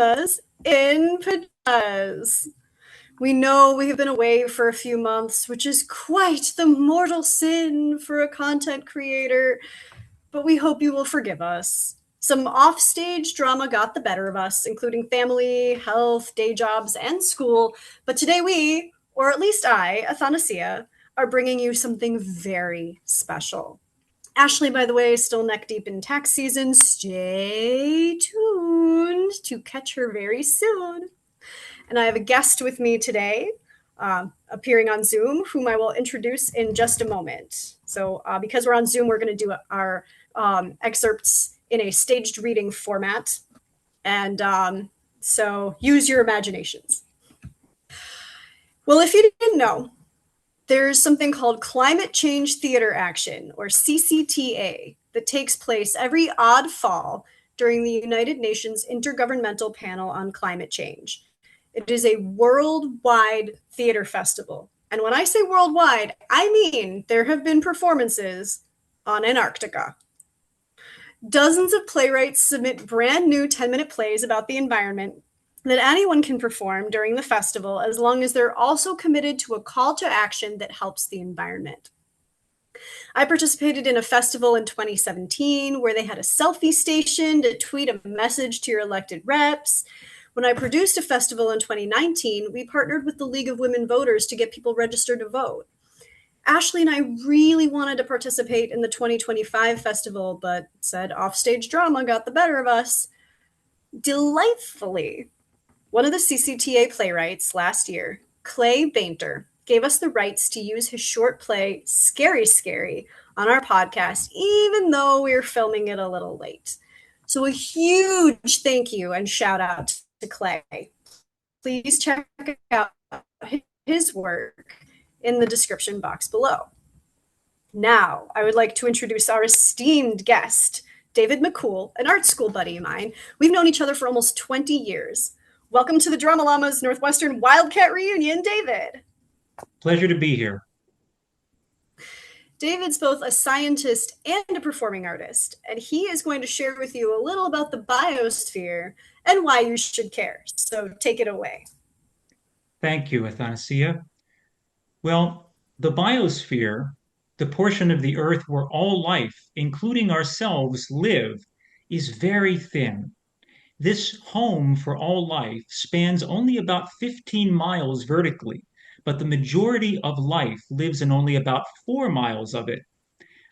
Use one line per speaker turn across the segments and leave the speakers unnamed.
Llamas in Pajamas. We know we have been away for a few months, which is quite the mortal sin for a content creator, but we hope you will forgive us. Some offstage drama got the better of us, including family, health, day jobs, and school. But today we, or at least I, Athanasia, are bringing you something very special. Ashley, by the way, is still neck deep in tax season. Stay tuned to catch her very soon. And I have a guest with me today, appearing on Zoom, whom I will introduce in just a moment. So because we're on Zoom, we're going to do our excerpts in a staged reading format. And so use your imaginations. Well, if you didn't know, there's something called Climate Change Theater Action, or CCTA, that takes place every odd fall during the United Nations Intergovernmental Panel on Climate Change. It is a worldwide theater festival. And when I say worldwide, I mean there have been performances on Antarctica. Dozens of playwrights submit brand new 10-minute plays about the environment that anyone can perform during the festival, as long as they're also committed to a call to action that helps the environment. I participated in a festival in 2017 where they had a selfie station to tweet a message to your elected reps. When I produced a festival in 2019, we partnered with the League of Women Voters to get people registered to vote. Ashley and I really wanted to participate in the 2025 festival, but said offstage drama got the better of us. Delightfully, one of the CCTA playwrights last year, Klae Bainter, gave us the rights to use his short play, Scary Scary, on our podcast, even though we were filming it a little late. So a huge thank you and shout out to Klae. Please check out his work in the description box below. Now, I would like to introduce our esteemed guest, David McCool, an art school buddy of mine. We've known each other for almost 20 years. Welcome to the Drama Llamas Northwestern Wildcat Reunion, David.
Pleasure to be here.
David's both a scientist and a performing artist, and he is going to share with you a little about the biosphere and why you should care. So take it away.
Thank you, Athanasia. Well, the biosphere, the portion of the Earth where all life, including ourselves, live, is very thin. This home for all life spans only about 15 miles vertically, but the majority of life lives in only about 4 miles of it.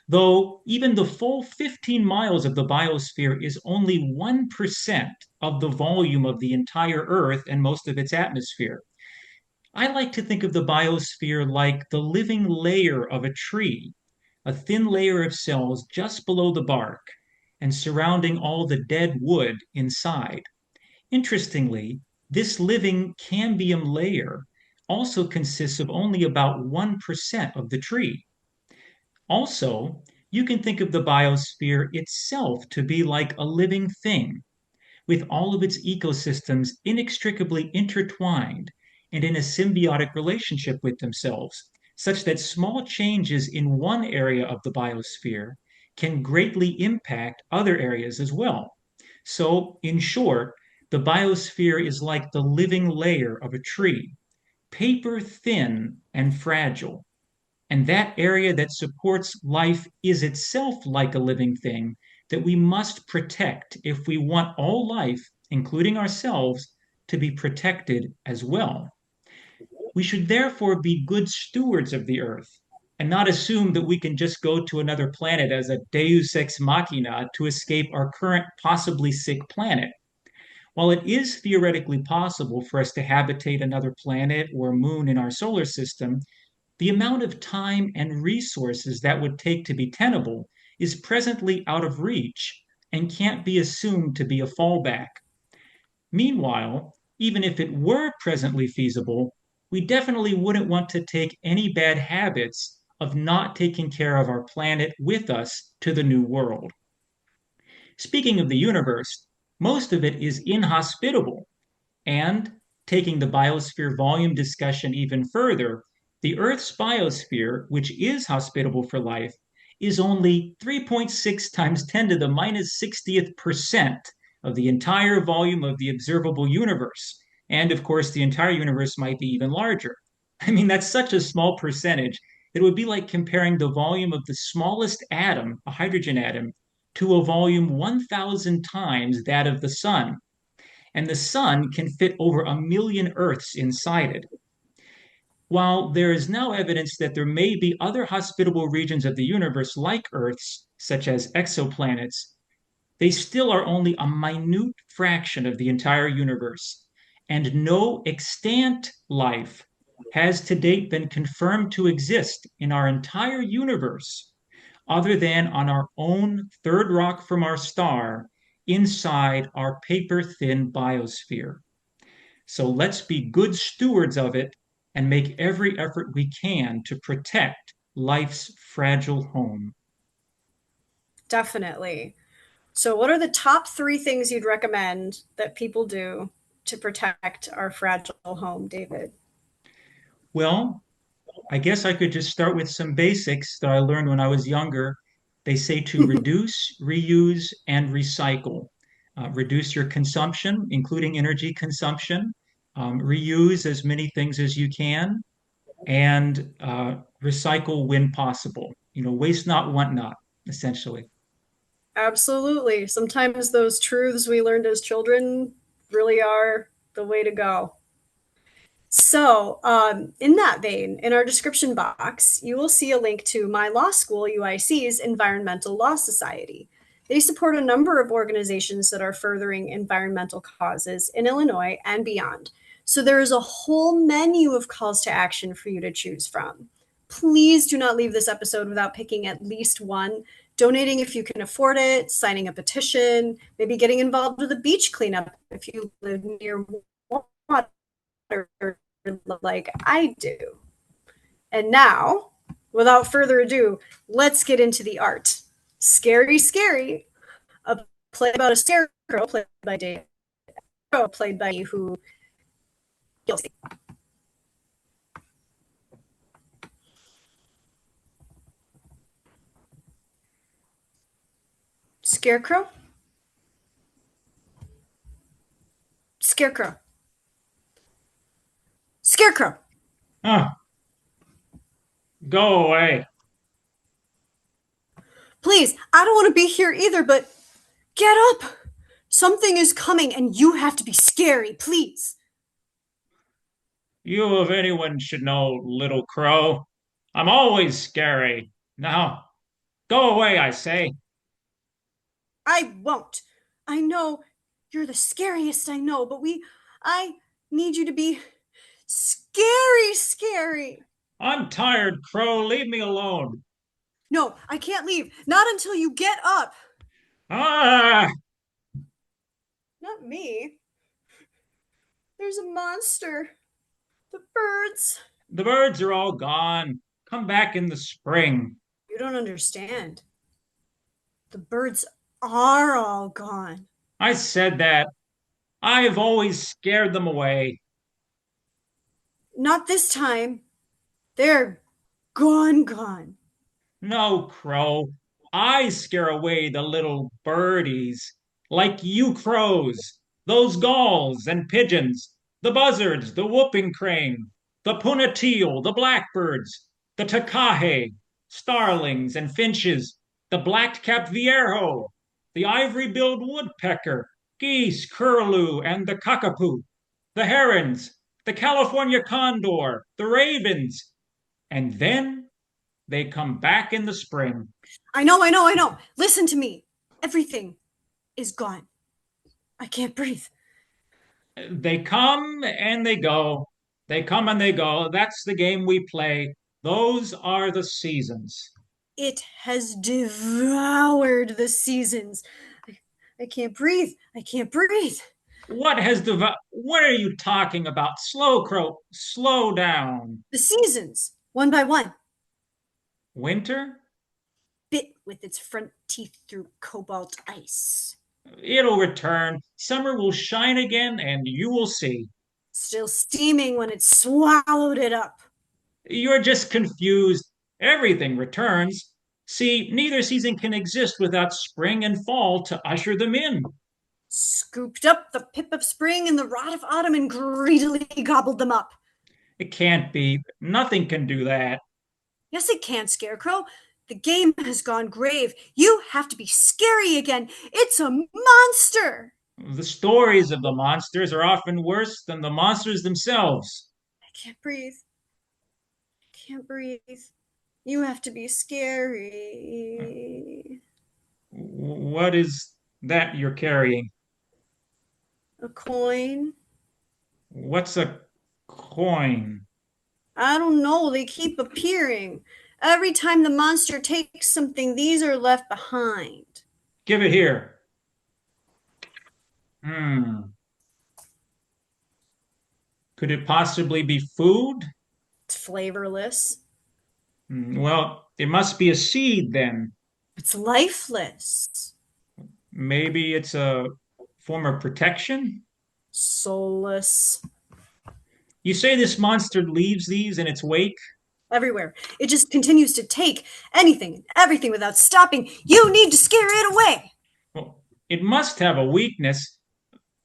Though even the full 15 miles of the biosphere is only 1% of the volume of the entire Earth and most of its atmosphere. I like to think of the biosphere like the living layer of a tree, a thin layer of cells just below the bark and surrounding all the dead wood inside. Interestingly, this living cambium layer also consists of only about 1% of the tree. Also, you can think of the biosphere itself to be like a living thing, with all of its ecosystems inextricably intertwined and in a symbiotic relationship with themselves, such that small changes in one area of the biosphere can greatly impact other areas as well. So, in short, the biosphere is like the living layer of a tree, paper thin and fragile. And that area that supports life is itself like a living thing that we must protect if we want all life, including ourselves, to be protected as well. We should therefore be good stewards of the earth and not assume that we can just go to another planet as a deus ex machina to escape our current possibly sick planet. While it is theoretically possible for us to habitate another planet or moon in our solar system, the amount of time and resources that would take to be tenable is presently out of reach and can't be assumed to be a fallback. Meanwhile, even if it were presently feasible, we definitely wouldn't want to take any bad habits of not taking care of our planet with us to the new world. Speaking of the universe, most of it is inhospitable. And taking the biosphere volume discussion even further, the Earth's biosphere, which is hospitable for life, is only 3.6 times 10 to the minus 60th percent of the entire volume of the observable universe. And of course, the entire universe might be even larger. I mean, that's such a small percentage. It would be like comparing the volume of the smallest atom, a hydrogen atom, to a volume 1,000 times that of the sun. And the sun can fit over 1 million Earths inside it. While there is now evidence that there may be other hospitable regions of the universe like Earth's, such as exoplanets, they still are only a minute fraction of the entire universe, and no extant life has to date been confirmed to exist in our entire universe other than on our own third rock from our star inside our paper thin biosphere. So let's be good stewards of it and make every effort we can to protect life's fragile home.
Definitely. So, what are the top three things you'd recommend that people do to protect our fragile home, David?
Well, I guess I could just start with some basics that I learned when I was younger. They say to reduce, reuse, and recycle. Reduce your consumption, including energy consumption. Reuse as many things as you can, and recycle when possible. Waste not, want not, essentially.
Absolutely. Sometimes those truths we learned as children really are the way to go. So, in that vein, in our description box, you will see a link to my law school, UIC's Environmental Law Society. They support a number of organizations that are furthering environmental causes in Illinois and beyond. So, there is a whole menu of calls to action for you to choose from. Please do not leave this episode without picking at least one. Donating if you can afford it, signing a petition, maybe getting involved with a beach cleanup if you live near water like I do. And now, without further ado, let's get into the art. Scary, Scary, a play about a scarecrow played by Dave, played by who Scarecrow? Scarecrow. Scarecrow!
Huh. Go away.
Please, I don't want to be here either, but get up! Something is coming and you have to be scary, please.
You of anyone should know, little crow. I'm always scary. Now, go away, I say.
I won't. I know you're the scariest I know, but I need you to be scary, scary.
I'm tired, crow. Leave me alone.
No, I can't leave. Not until you get up.
Ah!
Not me. There's a monster. The birds.
The birds are all gone. Come back in the spring.
You don't understand. The birds are all gone.
I said that. I've always scared them away.
Not this time. They're gone, gone.
No, crow. I scare away the little birdies, like you crows, those gulls and pigeons, the buzzards, the whooping crane, the punatiel, the blackbirds, the takahe, starlings and finches, the black-capped viejo, the ivory-billed woodpecker, geese, curlew, and the cockapoo, the herons, the California condor, the ravens, and then they come back in the spring.
I know, I know, I know. Listen to me. Everything is gone. I can't breathe.
They come and they go. They come and they go. That's the game we play. Those are the seasons.
It has devoured the seasons. I can't breathe. I can't breathe.
What are you talking about? Slow, crow. Slow down.
The seasons, one by one,
Winter?
bit with its front teeth through cobalt ice.
It'll return. Summer will shine again, and you will see.
Still steaming when it swallowed it up.
You're just confused. Everything returns. See, neither season can exist without spring and fall to usher them in.
scooped up the pip of spring and the rot of autumn and greedily gobbled them up.
It can't be. Nothing can do that.
Yes, it can, Scarecrow. The game has gone grave. You have to be scary again. It's a monster.
The stories of the monsters are often worse than the monsters themselves.
I can't breathe. I can't breathe. You have to be scary.
What is that you're carrying?
A coin?
What's a coin?
I don't know. They keep appearing. Every time the monster takes something, these are left behind.
Give it here. Hmm. Could it possibly be food?
It's flavorless.
Well, it must be a seed then.
It's lifeless.
Maybe it's a form of protection?
Soulless.
You say this monster leaves these in its wake?
Everywhere. It just continues to take anything and everything without stopping. You need to scare it away.
Well, it must have a weakness.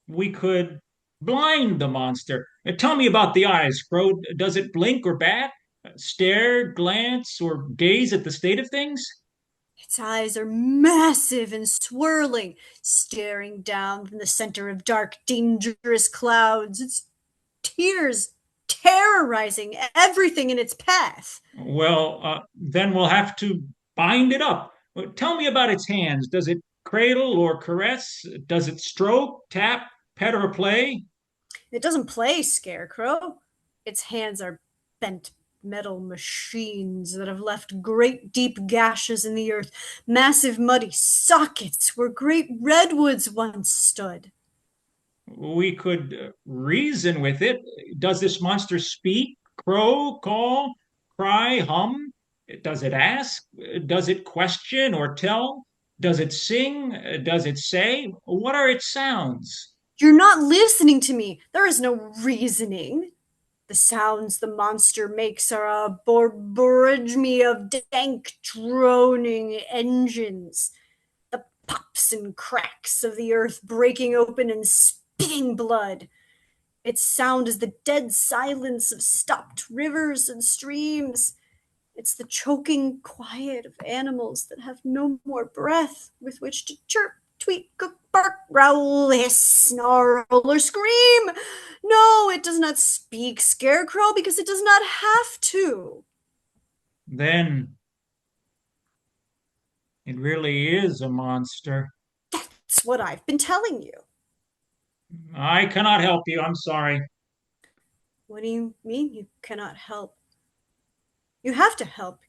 We could blind the monster. Tell me about the eyes, Crow. Does it blink or bat? Stare, glance, or gaze at the state of things?
Its eyes are massive and swirling, staring down from the center of dark, dangerous clouds. Its tears terrorizing everything in its path.
Well, then we'll have to bind it up. Tell me about its hands. Does it cradle or caress? Does it stroke, tap, pet, or play?
It doesn't play Scarecrow. Its hands are bent metal machines that have left great deep gashes in the earth, massive muddy sockets where great redwoods once stood.
We could reason with it. Does this monster speak, crow, call, cry, hum? Does it ask? Does it question or tell? Does it sing? Does it say? What are its sounds?
You're not listening to me. There is no reasoning. The sounds the monster makes are a borborygmy of dank, droning engines. The pops and cracks of the earth breaking open and spitting blood. Its sound is the dead silence of stopped rivers and streams. It's the choking quiet of animals that have no more breath with which to chirp, tweet, cook, bark, growl, hiss, snarl, or scream. No, it does not speak, Scarecrow, because it does not have to.
Then it really is a monster.
That's what I've been telling you.
I cannot help you. I'm sorry.
What do you mean you cannot help? You have to help.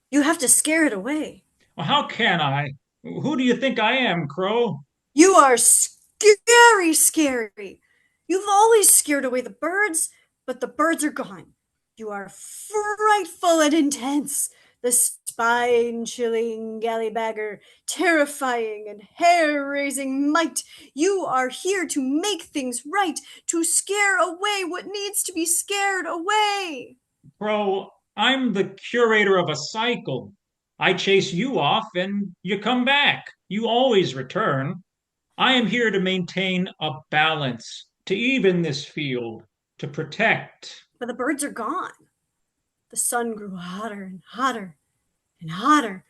You have to scare it away.
Well, how can I? Who do you think I am, Crow?
You are scary, scary. You've always scared away the birds, but the birds are gone. You are frightful and intense, the spine-chilling gallybagger, terrifying and hair-raising might. You are here to make things right, to scare away what needs to be scared away.
Crow, I'm the curator of a cycle. I chase you off and you come back. You always return. I am here to maintain a balance, to even this field, to protect.
But the birds are gone. The sun grew hotter and hotter and hotter.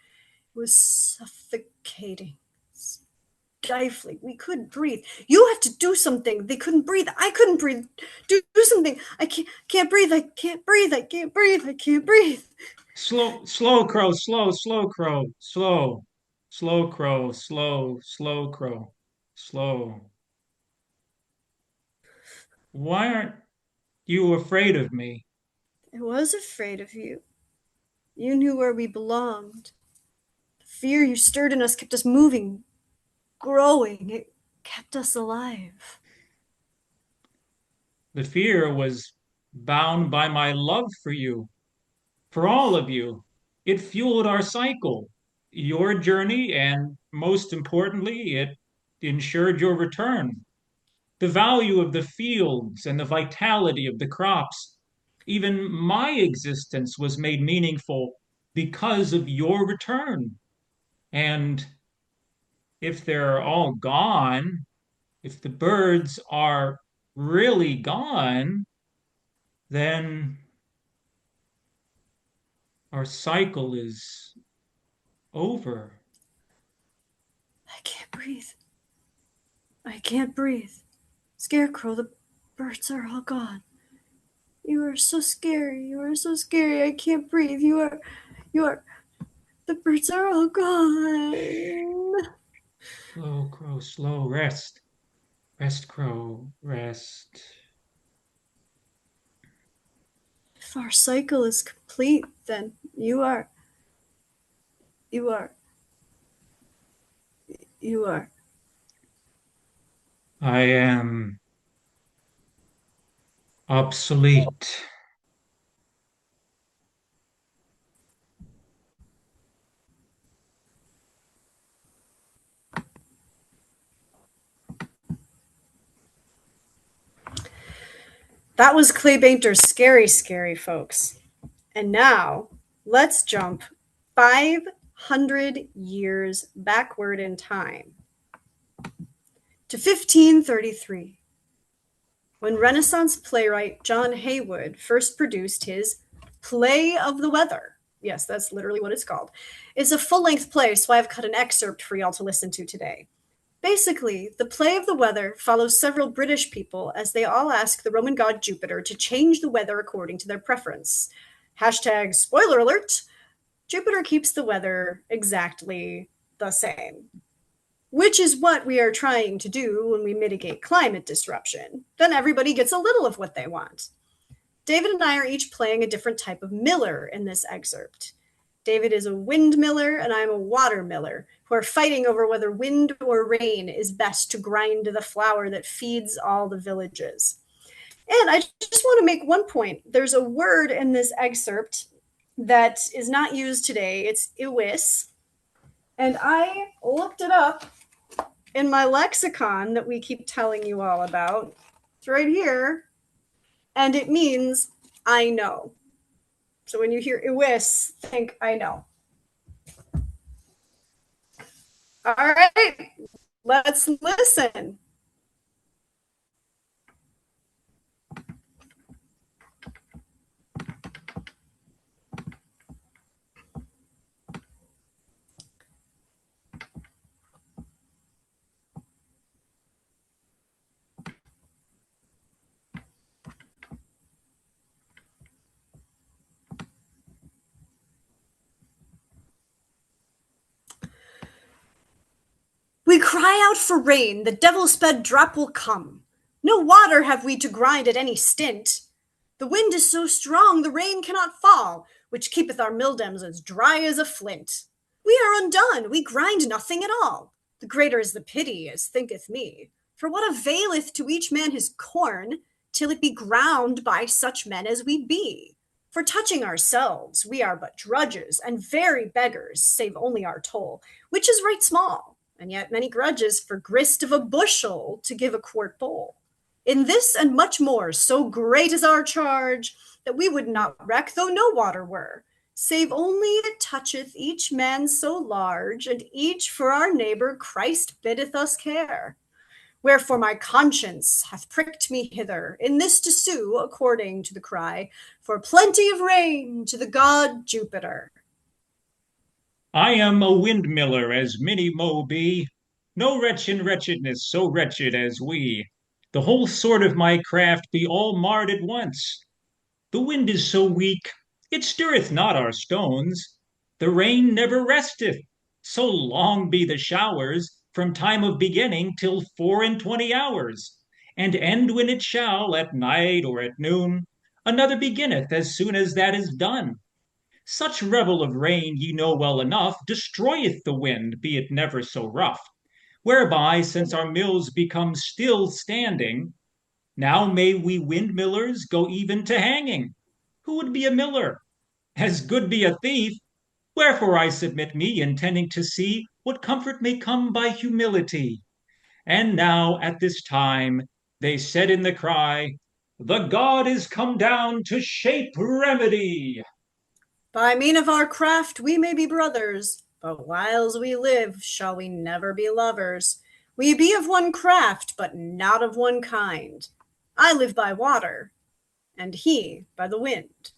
It was suffocating, stifling. We couldn't breathe. You have to do something. They couldn't breathe. I couldn't breathe. Do something. I can't breathe. I can't breathe. I can't breathe. I can't breathe.
Slow, Crow, slow, Crow, slow, Crow, slow, Crow, slow. Why aren't you afraid of me?
I was afraid of you. You knew where we belonged. The fear you stirred in us kept us moving, growing. It kept us alive.
The fear was bound by my love for you, for all of you. It fueled our cycle, your journey, and most importantly, it ensured your return. The value of the fields and the vitality of the crops. Even my existence was made meaningful because of your return. And if they're all gone, If the birds are really gone, then our cycle is over.
I can't breathe. I can't breathe. Scarecrow, the birds are all gone. You are so scary. You are so scary. I can't breathe. You are, the birds are all gone.
Slow, crow, slow, rest. Rest, crow, rest.
If our cycle is complete, then you are, you are.
I am obsolete.
That was Klae Bainter's Scary, Scary, folks. And now, let's jump 500 years backward in time to 1533, when Renaissance playwright John Heywood first produced his Play of the Weather. Yes, that's literally what it's called. It's a full-length play, so I've cut an excerpt for y'all to listen to today. Basically, the Play of the Weather follows several British people as they all ask the Roman god Jupiter to change the weather according to their preference. Hashtag spoiler alert, Jupiter keeps the weather exactly the same, which is what we are trying to do when we mitigate climate disruption. Then everybody gets a little of what they want. David and I are each playing a different type of miller in this excerpt. David is a Wynd Myller and I'm a Water Myller, who are fighting over whether wind or rain is best to grind the flour that feeds all the villages. And I just want to make one point. There's a word in this excerpt that is not used today. It's iwis. And I looked it up in my lexicon that we keep telling you all about. It's right here. And it means I know. So when you hear iwis, think I know. All right, let's listen. We cry out for rain, the devil-sped drop will come. No water have we to grind at any stint. The wind is so strong the rain cannot fall, which keepeth our mildems as dry as a flint. We are undone, we grind nothing at all. The greater is the pity, as thinketh me. For what availeth to each man his corn, till it be ground by such men as we be? For touching ourselves, we are but drudges, and very beggars, save only our toll, which is right small, and yet many grudges for grist of a bushel to give a quart bowl. In this and much more, so great is our charge, that we would not reck though no water were, save only it toucheth each man so large, and each for our neighbor Christ biddeth us care. Wherefore my conscience hath pricked me hither, in this to sue, according to the cry, for plenty of rain to the god Jupiter.
I am a windmiller, as many mo be. No wretch in wretchedness so wretched as we. The whole sort of my craft be all marred at once. The wind is so weak, it stirreth not our stones. The rain never resteth, so long be the showers, from time of beginning till 24 hours, and end when it shall, at night or at noon. Another beginneth as soon as that is done. Such revel of rain, ye know well enough, destroyeth the wind, be it never so rough. Whereby, since our mills become still standing, now may we windmillers go even to hanging. Who would be a miller? As good be a thief. Wherefore I submit me, intending to see what comfort may come by humility. And now at this time they said in the cry, the god is come down to shape remedy.
By mean of our craft we may be brothers, but whiles we live shall we never be lovers. We be of one craft, but not of one kind. I live by water, and he by the wind.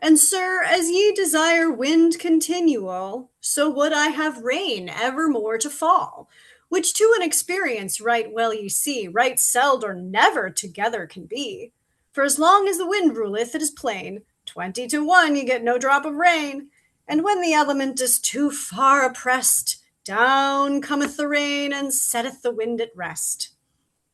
And, sir, as ye desire wind continual, so would I have rain evermore to fall, which to an experience right well ye see, right seld or never together can be. For as long as the wind ruleth, it is plain, 20 to 1 ye get no drop of rain. And when the element is too far oppressed, down cometh the rain, and setteth the wind at rest.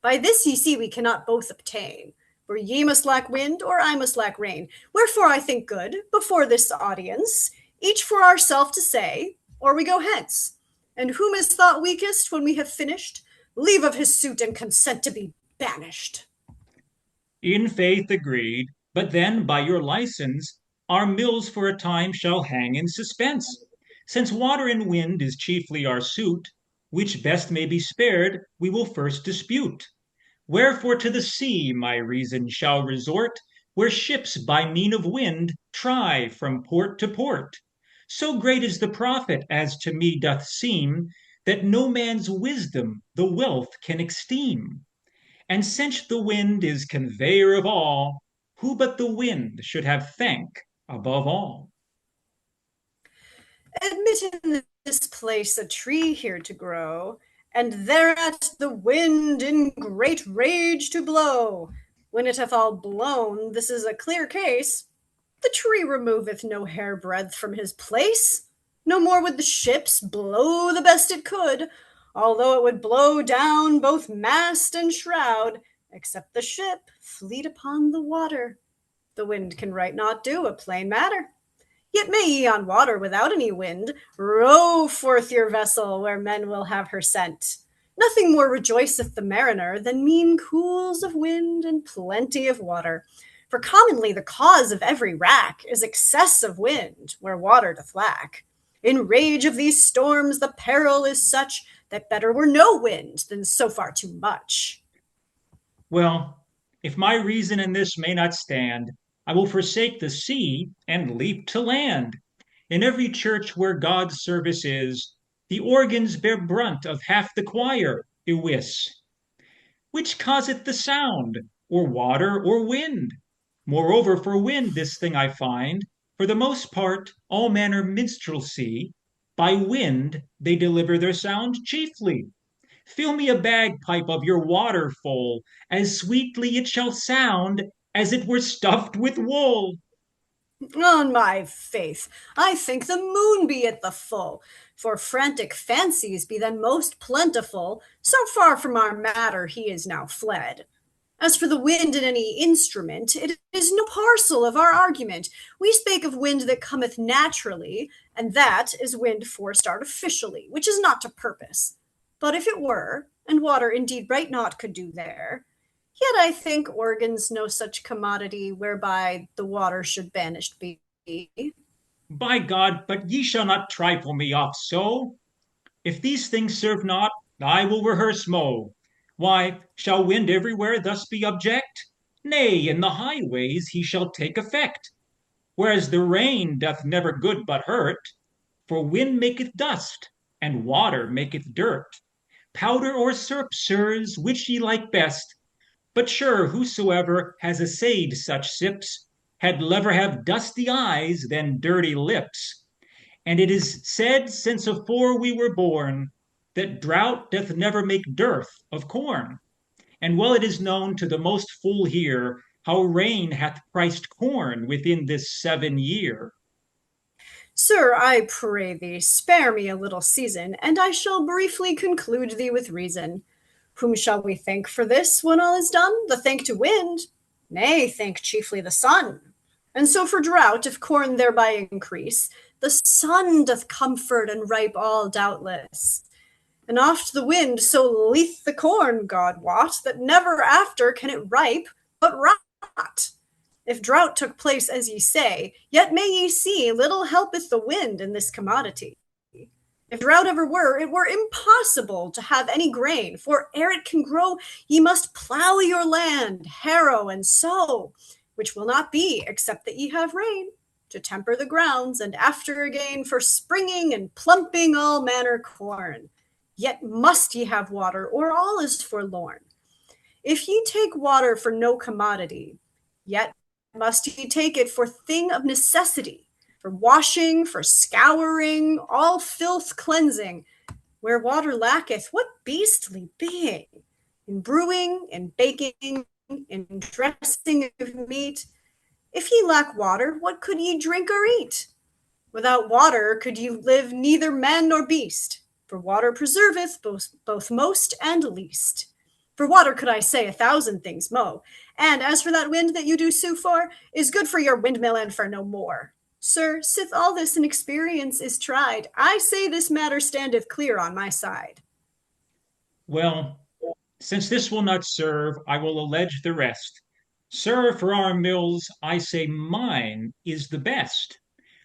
By this ye see we cannot both obtain, for ye must lack wind, or I must lack rain. Wherefore I think good, before this audience, each for ourself to say, or we go hence. And whom is thought weakest when we have finished, leave of his suit and consent to be banished.
In faith agreed, but then by your license our mills for a time shall hang in suspense. Since water and wind is chiefly our suit, which best may be spared, we will first dispute. Wherefore to the sea my reason shall resort, where ships by mean of wind try from port to port. So great is the profit, as to me doth seem, that no man's wisdom the wealth can esteem. And since the wind is conveyor of all, who but the wind should have thank above all?
Admit in this place a tree here to grow, and thereat the wind in great rage to blow. When it hath all blown, this is a clear case, the tree removeth no hair breadth from his place. No more would the ships blow the best it could, although it would blow down both mast and shroud, except the ship fleet upon the water. The wind can right not do, a plain matter. Yet may ye on water without any wind row forth your vessel where men will have her sent. Nothing more rejoiceth the mariner than mean cools of wind and plenty of water. For commonly the cause of every wrack is excess of wind where water doth lack. In rage of these storms the peril is such that better were no wind than so far too much.
Well, if my reason in this may not stand, I will forsake the sea and leap to land. In every church where God's service is, the organs bear brunt of half the choir, iwis. Which causeth the sound, or water, or wind? Moreover, for wind this thing I find, for the most part, all manner minstrelsy, by wind they deliver their sound chiefly. Fill me a bagpipe of your water full, as sweetly it shall sound as it were stuffed with wool.
On my faith, I think the moon be at the full, for frantic fancies be then most plentiful, so far from our matter he is now fled. As for the wind in any instrument, it is no parcel of our argument. We spake of wind that cometh naturally, and that is wind forced artificially, which is not to purpose. But if it were, and water indeed right not could do there, yet I think organs no such commodity whereby the water should banished be.
By God, but ye shall not trifle me off so. If these things serve not, I will rehearse mo. Why, shall wind everywhere thus be object? Nay, in the highways he shall take effect. Whereas the rain doth never good but hurt, for wind maketh dust, and water maketh dirt. Powder or syrup, sirs, which ye like best? But sure, whosoever has essayed such sips had liever have dusty eyes than dirty lips. And it is said since afore we were born that drought doth never make dearth of corn. And well it is known to the most full here how rain hath priced corn within this 7 year.
Sir, I pray thee, spare me a little season, and I shall briefly conclude thee with reason. Whom shall we thank for this when all is done? The thank to wind? Nay, thank chiefly the sun. And so for drought, if corn thereby increase, the sun doth comfort and ripe all doubtless. And oft the wind so leath the corn, God wot, that never after can it ripe, but rot. If drought took place as ye say, yet may ye see little helpeth the wind in this commodity. If drought ever were, it were impossible to have any grain, for ere it can grow, ye must plough your land, harrow and sow, which will not be, except that ye have rain, to temper the grounds, and after again for springing and plumping all manner corn. Yet must ye have water, or all is forlorn. If ye take water for no commodity, yet must ye take it for thing of necessity, for washing, for scouring, all filth cleansing. Where water lacketh, what beastly being? In brewing, in baking, in dressing of meat. If ye lack water, what could ye drink or eat? Without water could ye live neither man nor beast, for water preserveth both most and least. For water could I say 1,000 things mo, and as for that wind that you do sue for, is good for your windmill and for no more. Sir, sith all this in experience is tried, I say this matter standeth clear on my side.
Well, since this will not serve, I will allege the rest. Sir, for our mills, I say mine is the best.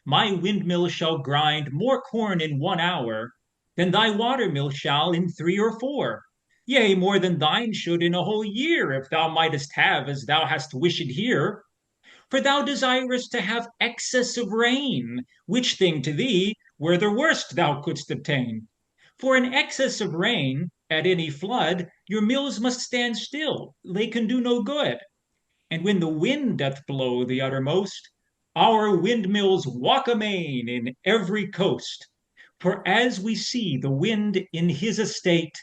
My windmill shall grind more corn in 1 hour than thy watermill shall in 3 or 4. Yea, more than thine should in a whole year, if thou mightest have as thou hast wished here. For thou desirest to have excess of rain, which thing to thee were the worst thou couldst obtain. For in excess of rain, at any flood, your mills must stand still, they can do no good. And when the wind doth blow the uttermost, our windmills walk amain in every coast. For as we see the wind in his estate,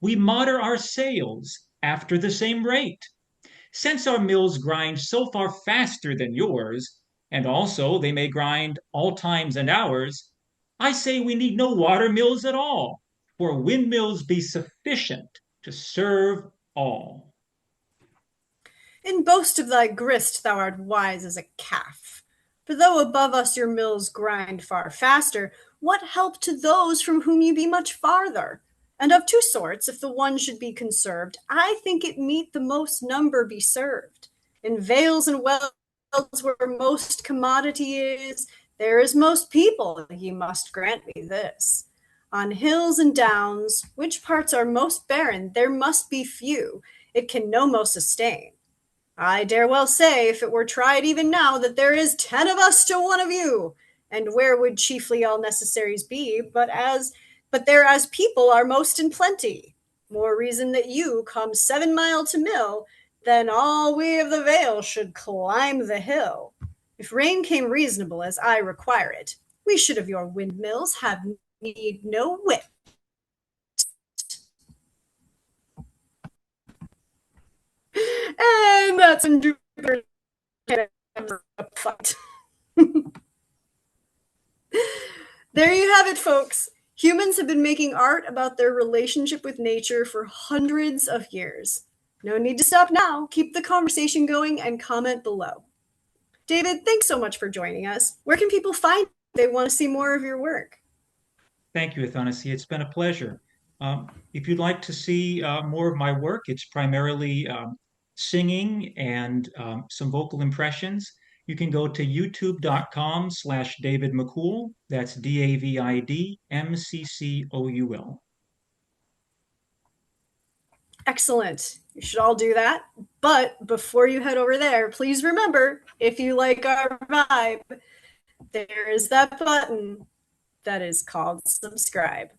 we moder our sails after the same rate. Since our mills grind so far faster than yours, and also they may grind all times and hours, I say we need no water mills at all, for windmills be sufficient to serve all.
In boast of thy grist thou art wise as a calf. For though above us your mills grind far faster, what help to those from whom you be much farther? And of two sorts, if the one should be conserved, I think it meet the most number be served. In vales and wells where most commodity is, there is most people, ye must grant me this. On hills and downs, which parts are most barren, there must be few, it can no mo sustain. I dare well say, if it were tried even now, that there is 10 of us to 1 of you. And where would chiefly all necessaries be, but there as people are most in plenty? More reason that you come 7 mile to mill, than all we of the vale should climb the hill. If rain came reasonable as I require it, we should of your windmills have need no wit. And that's when Jupiter fight. There you have it, folks. Humans have been making art about their relationship with nature for hundreds of years. No need to stop now. Keep the conversation going and comment below. David, thanks so much for joining us. Where can people find you if they want to see more of your work?
Thank you, Athanasia. It's been a pleasure. If you'd like to see more of my work, it's primarily singing and some vocal impressions. You can go to youtube.com/David McCool. That's DavidMccoul.
Excellent. You should all do that. But before you head over there, please remember, if you like our vibe, there is that button that is called subscribe.